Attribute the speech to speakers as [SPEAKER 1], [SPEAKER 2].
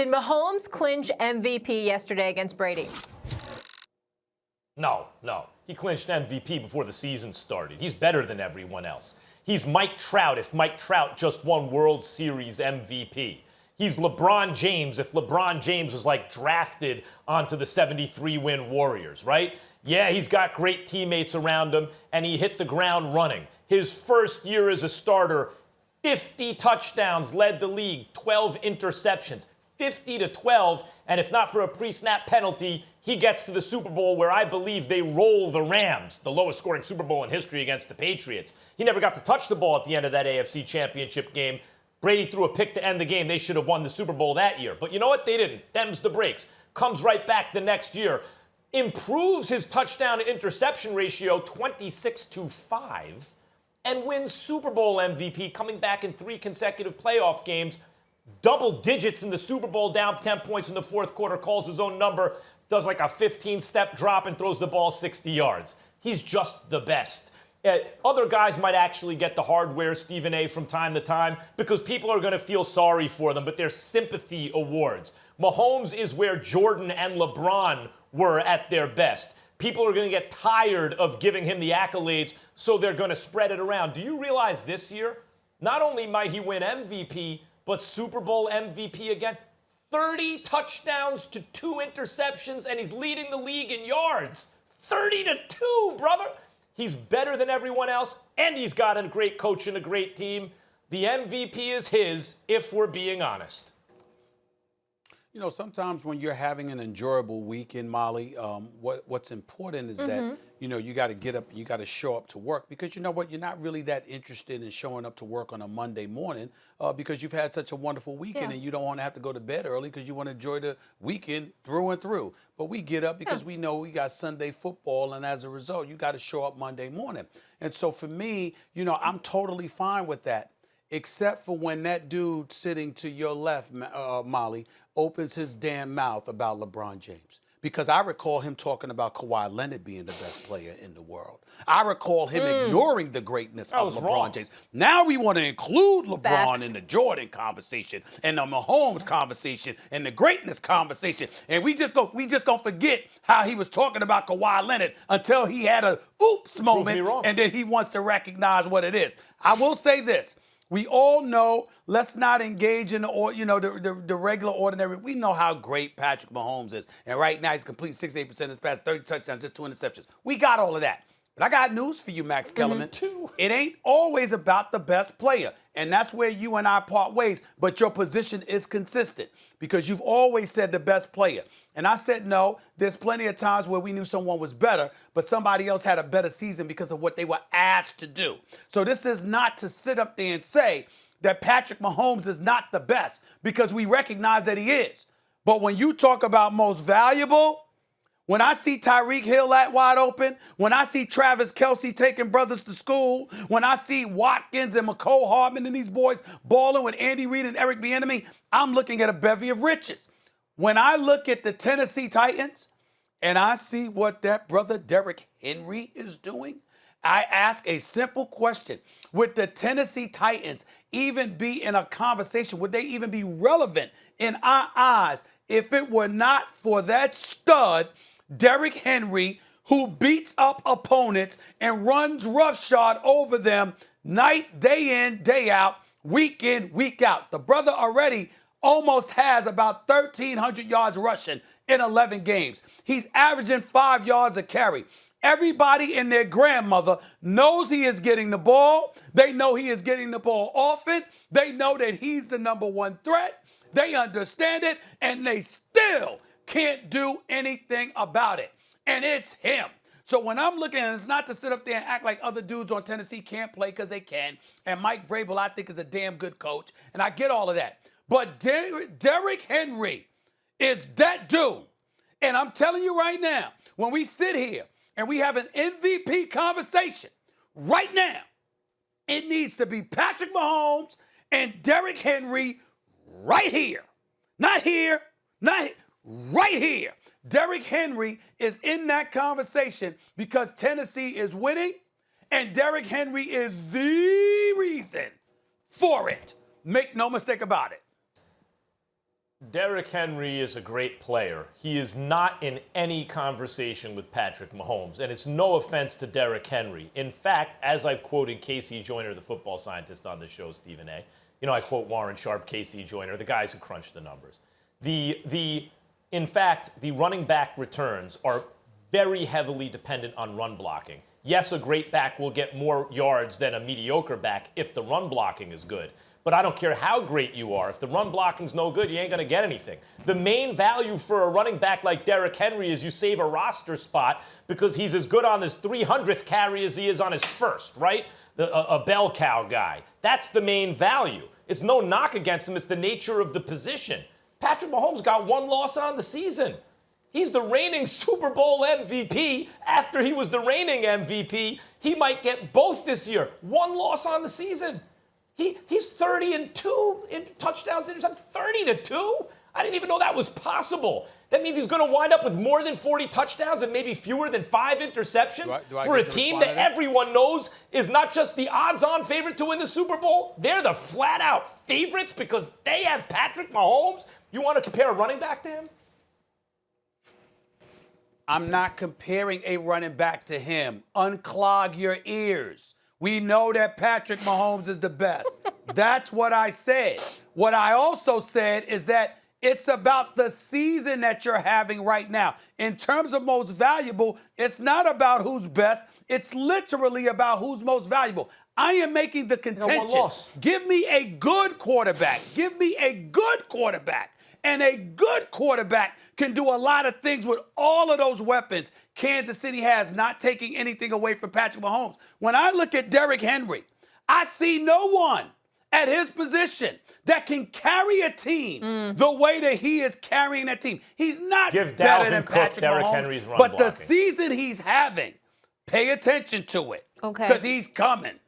[SPEAKER 1] Did Mahomes clinch MVP yesterday against Brady?
[SPEAKER 2] No. He clinched MVP before the season started. He's better than everyone else. He's Mike Trout if Mike Trout just won World Series MVP. He's LeBron James if LeBron James was like drafted onto the 73-win Warriors, right? Yeah, he's got great teammates around him, and he hit the ground running. His first year as a starter, 50 touchdowns, led the league, 12 interceptions, 50-12, and if not for a pre-snap penalty, he gets to the Super Bowl where I believe they roll the Rams, the lowest scoring Super Bowl in history against the Patriots. He never got to touch the ball at the end of that AFC Championship game. Brady threw a pick to end the game. They should have won the Super Bowl that year. But you know what? They didn't. Them's the breaks. Comes right back the next year. Improves his touchdown to interception ratio 26-5 and wins Super Bowl MVP, coming back in 3 consecutive playoff games. Double digits in the Super Bowl, down 10 points in the fourth quarter, calls his own number, does like a 15-step drop and throws the ball 60 yards. He's just the best. Other guys might actually get the hardware, Stephen A., from time to time because people are going to feel sorry for them, but they're sympathy awards. Mahomes is where Jordan and LeBron were at their best. People are going to get tired of giving him the accolades, so they're going to spread it around. Do you realize this year, not only might he win MVP, but Super Bowl MVP again? 30 touchdowns to 2 interceptions, and he's leading the league in yards. 30-2, brother. He's better than everyone else, and he's got a great coach and a great team. The MVP is his, if we're being honest.
[SPEAKER 3] You know, sometimes when you're having an enjoyable weekend, Molly, what's important is that, you know, you got to get up, you got to show up to work because you know what, you're not really that interested in showing up to work on a Monday morning because you've had such a wonderful weekend and you don't want to have to go to bed early because you want to enjoy the weekend through and through. But we get up because we know we got Sunday football, and as a result, you got to show up Monday morning. And so for me, you know, I'm totally fine with that. Except for when that dude sitting to your left, Molly, opens his damn mouth about LeBron James. Because I recall him talking about Kawhi Leonard being the best player in the world. I recall him ignoring the greatness of LeBron James. Now we want to include LeBron in the Jordan conversation and the Mahomes conversation and the greatness conversation. And we just gonna forget how he was talking about Kawhi Leonard until he had a oops moment and then he wants to recognize what it is. I will say this. We all know, let's not engage in the regular ordinary. We know how great Patrick Mahomes is. And right now he's completing 68% of his pass, 30 touchdowns, just 2 interceptions. We got all of that. But I got news for you, Max Kellerman. It ain't always about the best player. And that's where you and I part ways. But your position is consistent because you've always said the best player. And I said, no, there's plenty of times where we knew someone was better, but somebody else had a better season because of what they were asked to do. So this is not to sit up there and say that Patrick Mahomes is not the best because we recognize that he is. But when you talk about most valuable, when I see Tyreek Hill at wide open, when I see Travis Kelce taking brothers to school, when I see Watkins and McCole Hardman and these boys balling with Andy Reid and Eric Bieniemy, I'm looking at a bevy of riches. When I look at the Tennessee Titans and I see what that brother Derrick Henry is doing, I ask a simple question. Would the Tennessee Titans even be in a conversation? Would they even be relevant in our eyes if it were not for that stud, Derrick Henry, who beats up opponents and runs roughshod over them night, day in, day out, week in, week out? The brother already almost has about 1,300 yards rushing in 11 games. He's averaging 5 yards a carry. Everybody and their grandmother knows he is getting the ball. They know he is getting the ball often. They know that he's the number one threat. They understand it, and they still can't do anything about it. And it's him. So when I'm looking, and it's not to sit up there and act like other dudes on Tennessee can't play because they can. And Mike Vrabel, I think, is a damn good coach. And I get all of that. But Derrick Henry is that dude. And I'm telling you right now, when we sit here and we have an MVP conversation right now, it needs to be Patrick Mahomes and Derrick Henry right here. Not here, not here, right here. Derrick Henry is in that conversation because Tennessee is winning, and Derrick Henry is the reason for it. Make no mistake about it.
[SPEAKER 2] Derrick Henry is a great player. He is not in any conversation with Patrick Mahomes, and it's no offense to Derrick Henry. In fact, as I've quoted Casey Joyner, the football scientist on the show, Stephen A., I quote Warren Sharp, Casey Joyner, the guys who crunch the numbers. In fact, the running back returns are very heavily dependent on run blocking. Yes, a great back will get more yards than a mediocre back if the run blocking is good. But I don't care how great you are. If the run blocking's no good, you ain't going to get anything. The main value for a running back like Derrick Henry is you save a roster spot because he's as good on his 300th carry as he is on his first, right? A bell cow guy. That's the main value. It's no knock against him. It's the nature of the position. Patrick Mahomes got one loss on the season. He's the reigning Super Bowl MVP. After he was the reigning MVP, he might get both this year. One loss on the season. He's 30-2 in touchdowns. 30-2? I didn't even know that was possible. That means he's going to wind up with more than 40 touchdowns and maybe fewer than 5 interceptions for a team that everyone knows is not just the odds-on favorite to win the Super Bowl. They're the flat-out favorites because they have Patrick Mahomes. You want to compare a running back to him?
[SPEAKER 3] I'm not comparing a running back to him. Unclog your ears. We know that Patrick Mahomes is the best. That's what I said. What I also said is that it's about the season that you're having right now. In terms of most valuable, it's not about who's best. It's literally about who's most valuable. I am making the contention. Give me a good quarterback. Give me a good quarterback. And a good quarterback can do a lot of things with all of those weapons Kansas City has, not taking anything away from Patrick Mahomes. When I look at Derrick Henry, I see no one at his position that can carry a team the way that he is carrying that team. He's not better than Patrick Mahomes,
[SPEAKER 2] Henry's run
[SPEAKER 3] but
[SPEAKER 2] blocking.
[SPEAKER 3] the season he's having, pay attention to it.
[SPEAKER 1] Okay.
[SPEAKER 3] Because he's coming.